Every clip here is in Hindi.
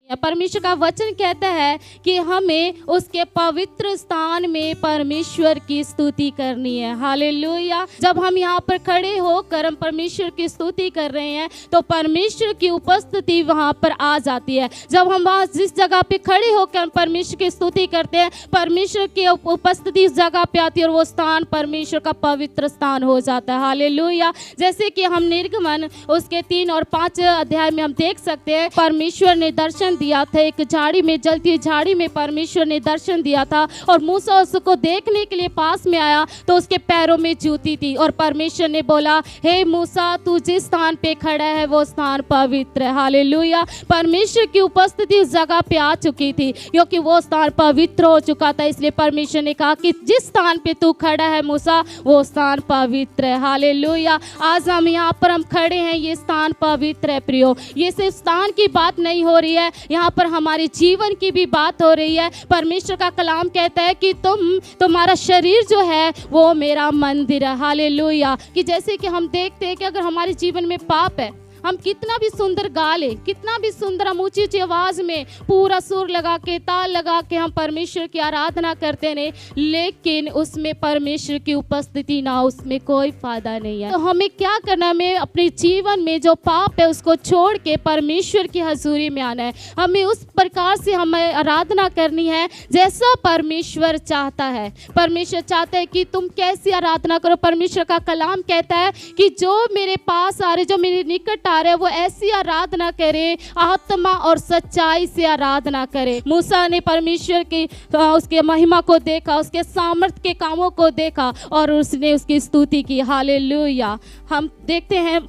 परमेश्वर का वचन कहता है कि हमें उसके पवित्र स्थान में परमेश्वर की स्तुति करनी है। हालेलुया। जब हम यहाँ पर खड़े होकर हम परमेश्वर की स्तुति कर रहे हैं तो परमेश्वर की उपस्थिति वहाँ पर आ जाती है। जब हम वहाँ जिस जगह पे खड़े होकर हम परमेश्वर की स्तुति करते हैं, परमेश्वर की उपस्थिति उस जगह पे आती है और वो स्थान परमेश्वर का पवित्र स्थान हो जाता है। हालेलुया। जैसे कि हम निर्गमन उसके 3 और 5 अध्याय में हम देख सकते हैं, परमेश्वर ने दर्शन दिया था। एक झाड़ी में, जलती हुई झाड़ी में परमेश्वर ने दर्शन दिया था और मूसा उसको देखने के लिए पास में आया तो उसके पैरों में जूती थी और परमेश्वर ने बोला, हे मूसा, तू जिस स्थान पे खड़ा है वो स्थान पवित्र है। हालेलुया। परमेश्वर की उपस्थिति उस जगह पे आ चुकी थी क्योंकि वो स्थान पवित्र हो चुका था। इसलिए परमेश्वर ने कहा कि जिस स्थान पे तू खड़ा है मूसा, वो स्थान पवित्र है। हालेलुया। आज हम यहाँ पर हम खड़े हैं, ये स्थान पवित्र है। प्रियो, ये सिर्फ स्थान की बात नहीं हो रही है, यहाँ पर हमारे जीवन की भी बात हो रही है। परमेश्वर का कलाम कहता है कि तुम्हारा शरीर जो है वो मेरा मंदिर है। हालेलुया। कि जैसे कि हम देखते हैं कि अगर हमारे जीवन में पाप है, हम कितना भी सुंदर गा ले, कितना भी सुंदर हम ऊंची ऊंची आवाज में पूरा सुर लगा के, ताल लगा के हम परमेश्वर की आराधना करते हैं, लेकिन उसमें परमेश्वर की उपस्थिति ना, उसमें कोई फायदा नहीं है। तो हमें क्या करना है? हमें अपने जीवन में जो पाप है उसको छोड़ के परमेश्वर की हजूरी में आना है। हमें उस प्रकार से हमें आराधना करनी है जैसा परमेश्वर चाहता है। परमेश्वर चाहता है कि तुम कैसी आराधना करो। परमेश्वर का कलाम कहता है कि जो मेरे पास आ रहे, जो मेरे निकट आ रहे, वो ऐसी आराधना करे, आत्मा और सच्चाई से आराधना करे। मूसा ने परमेश्वर की उसके महिमा को देखा, उसके सामर्थ्य के कामों को देखा और उसने उसकी स्तुति की। हालेलुया। हम देखते हैं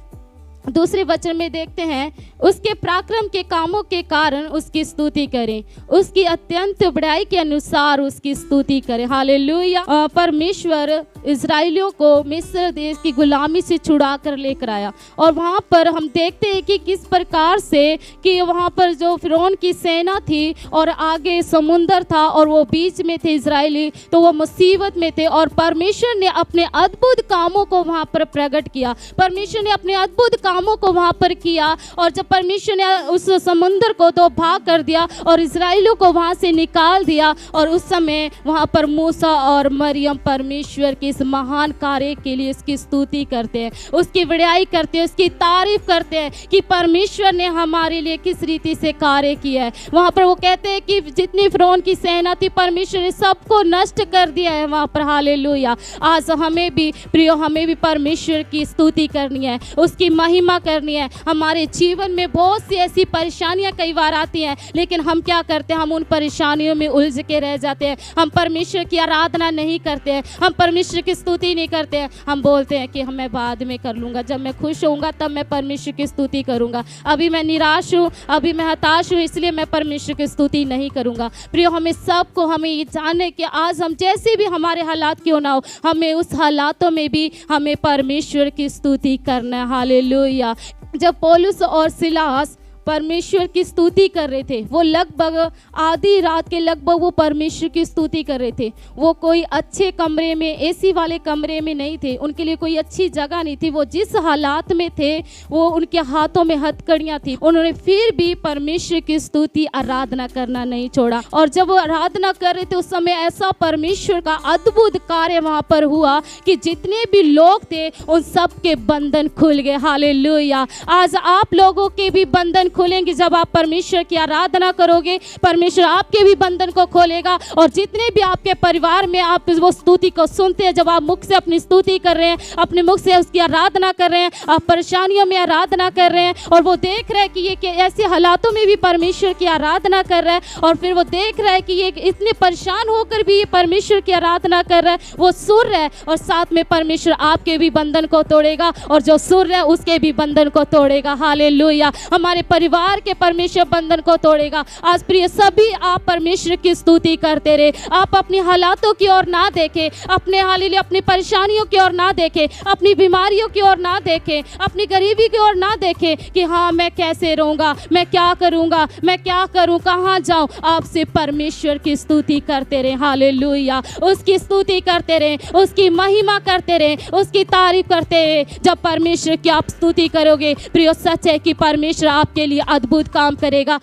दूसरे वचन में, देखते हैं, उसके पराक्रम के कामों के कारण उसकी स्तुति करें, उसकी अत्यंत बड़ाई के अनुसार उसकी स्तुति करें। हालेलुया। परमेश्वर इजराइलियों को मिस्र देश की गुलामी से छुड़ा कर लेकर आया और वहाँ पर हम देखते हैं कि किस प्रकार से कि वहाँ पर जो फिरौन की सेना थी और आगे समुंदर था और वो बीच में थे इजराइली, तो वो मुसीबत में थे और परमेश्वर ने अपने अद्भुत कामों को वहाँ पर प्रकट किया। परमेश्वर ने अपने अद्भुत कामों को वहाँ पर किया और जब परमेश्वर ने उस समुंदर को 2 भाग कर दिया और इजराइलियों को वहाँ से निकाल दिया और उस समय वहाँ पर मूसा और मरियम परमेश्वर के इस महान कार्य के लिए उसकी स्तुति करते हैं, उसकी बड़ाई करते हैं, उसकी तारीफ करते हैं कि परमेश्वर ने हमारे लिए किस रीति से कार्य किया है। वहाँ पर वो कहते हैं कि जितनी फिरौन की सेना थी परमेश्वर ने सबको नष्ट कर दिया है वहाँ पर। हालेलुया। आज हमें भी प्रियो, हमें भी परमेश्वर की स्तुति करनी है, उसकी महिमा करनी है। हमारे जीवन में बहुत सी ऐसी परेशानियां कई बार आती हैं, लेकिन हम क्या करते हैं? हम उन परेशानियों में उलझ के रह जाते हैं। हम परमेश्वर की आराधना नहीं करते हैं, हम परमेश्वर की स्तुति नहीं करते हैं। हम बोलते हैं कि मैं बाद में कर लूँगा, जब मैं खुश होऊंगा तब मैं परमेश्वर की स्तुति करूँगा। अभी मैं निराश हूँ, अभी मैं हताश हूँ, इसलिए मैं परमेश्वर की स्तुति नहीं करूँगा। प्रियो, हमें सबको हमें ये जानने कि आज हम जैसे भी हमारे हालात क्यों ना हो, हमें उस हालातों में भी हमें परमेश्वर की स्तुति करना है। हालेलुया। जब पौलुस और सिलास परमेश्वर की स्तुति कर रहे थे, वो लगभग आधी रात के लगभग वो परमेश्वर की स्तुति कर रहे थे। वो कोई अच्छे कमरे में, एसी वाले कमरे में नहीं थे, उनके लिए कोई अच्छी जगह नहीं थी। वो जिस हालात में थे, वो उनके हाथों में हथकड़ियाँ थी, उन्होंने फिर भी परमेश्वर की स्तुति आराधना करना नहीं छोड़ा। और जब वो आराधना कर रहे थे उस समय ऐसा परमेश्वर का अद्भुत कार्य वहाँ पर हुआ कि जितने भी लोग थे उन सब के बंधन खुल गए। हालेलुया। आज आप लोगों के भी बंधन खोलेंगे जब आप परमेश्वर की आराधना करोगे। परमेश्वर आपके भी बंधन को खोलेगा और जितने भी आपके परिवार में आप वो स्तुति को सुनते हैं, जब आप मुख से अपनी स्तुति कर रहे हैं, अपने मुख से उसकी आराधना कर रहे हैं, आप परेशानियों में आराधना कर रहे हैं और वो देख रहे हैं कि ये ऐसे हालातों में भी परमेश्वर की आराधना कर रहा है और फिर वो देख रहा है कि ये इतने परेशान होकर भी ये परमेश्वर की आराधना कर रहा है, वो सुन रहा है और साथ में परमेश्वर आपके भी बंधन को तोड़ेगा और जो सुन रहा है उसके भी बंधन को तोड़ेगा। हालेलुया। हमारे परिवार के परमेश्वर बंधन को तोड़ेगा। आज प्रिय सभी आप परमेश्वर की स्तुति करते रहे। आप अपनी हालातों की ओर ना देखें, अपने हालेलुया अपनी परेशानियों की ओर ना देखें, अपनी बीमारियों की ओर ना देखें, अपनी गरीबी की ओर ना देखें कि हाँ मैं कैसे रहूँगा, मैं क्या करूँगा, मैं क्या करूँ, कहाँ जाऊँ। आप से परमेश्वर की स्तुति करते रहे। हालेलुया। उसकी स्तुति करते रहे, उसकी महिमा करते रहे, उसकी तारीफ करते रहे। जब परमेश्वर की आप स्तुति करोगे प्रियो, सच है कि परमेश्वर आपके लिए अद्भुत काम करेगा।